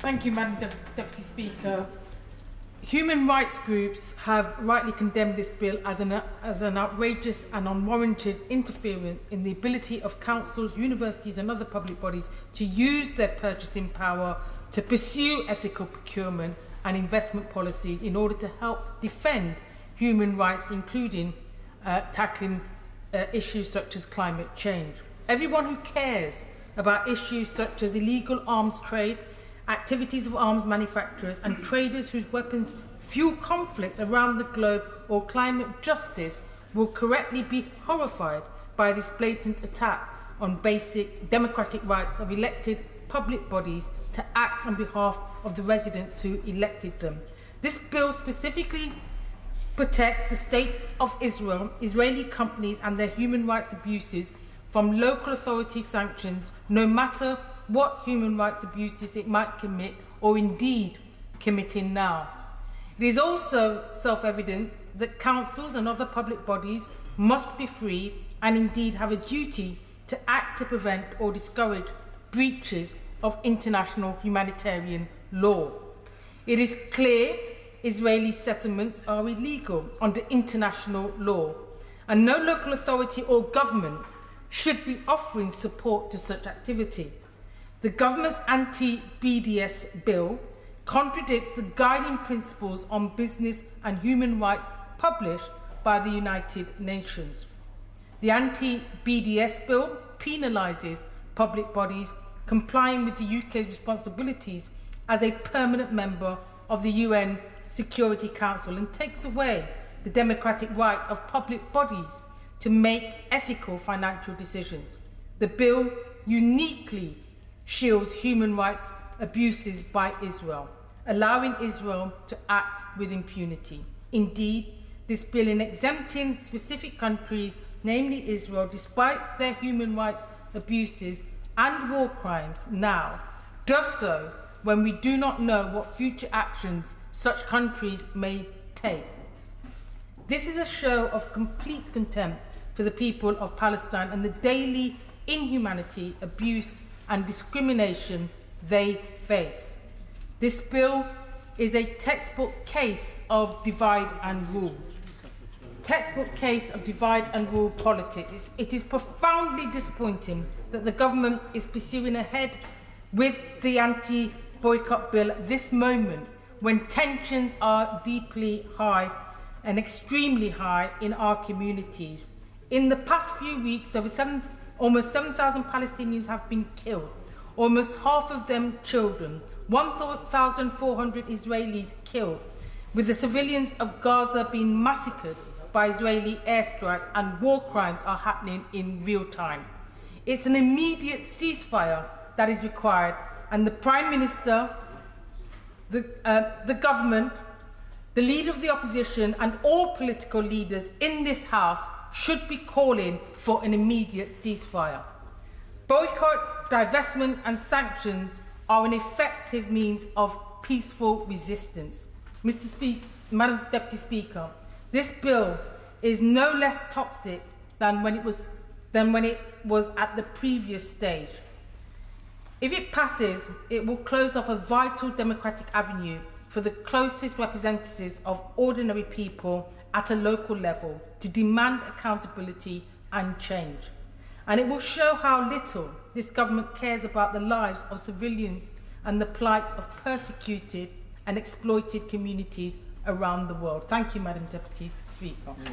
Thank you, Madam Deputy Speaker. Human rights groups have rightly condemned this bill as an outrageous and unwarranted interference in the ability of councils, universities and other public bodies to use their purchasing power to pursue ethical procurement and investment policies in order to help defend human rights, including tackling issues such as climate change. Everyone who cares about issues such as illegal arms trade, activities of arms manufacturers and traders whose weapons fuel conflicts around the globe, or climate justice will correctly be horrified by this blatant attack on basic democratic rights of elected public bodies to act on behalf of the residents who elected them. This bill specifically protects the State of Israel, Israeli companies and their human rights abuses from local authority sanctions, no matter what human rights abuses it might commit or indeed committing now. It is also self-evident that councils and other public bodies must be free and indeed have a duty to act to prevent or discourage breaches of international humanitarian law. It is clear Israeli settlements are illegal under international law, and no local authority or government should be offering support to such activity. The government's anti-BDS bill contradicts the guiding principles on business and human rights published by the United Nations. The anti-BDS bill penalises public bodies complying with the UK's responsibilities as a permanent member of the UN Security Council and takes away the democratic right of public bodies to make ethical financial decisions. The bill uniquely shields human rights abuses by Israel, allowing Israel to act with impunity. Indeed, this bill, in exempting specific countries, namely Israel, despite their human rights abuses and war crimes now, does so when we do not know what future actions such countries may take. This is a show of complete contempt for the people of Palestine and the daily inhumanity, abuse and discrimination they face. This bill is a textbook case of divide and rule. Textbook case of divide and rule politics. It is profoundly disappointing that the government is pursuing ahead with the anti-boycott bill at this moment when tensions are deeply high and extremely high in our communities. In the past few weeks, almost 7,000 Palestinians have been killed, almost half of them children, 1,400 Israelis killed, with the civilians of Gaza being massacred by Israeli airstrikes, and war crimes are happening in real time. It's an immediate ceasefire that is required, and the Prime Minister, the government, the leader of the opposition and all political leaders in this House should be calling for an immediate ceasefire. Boycott, divestment and sanctions are an effective means of peaceful resistance. Madam Deputy Speaker, this bill is no less toxic than when it was at the previous stage. If it passes, it will close off a vital democratic avenue for the closest representatives of ordinary people at a local level to demand accountability and change. And it will show how little this government cares about the lives of civilians and the plight of persecuted and exploited communities around the world. Thank you, Madam Deputy Speaker.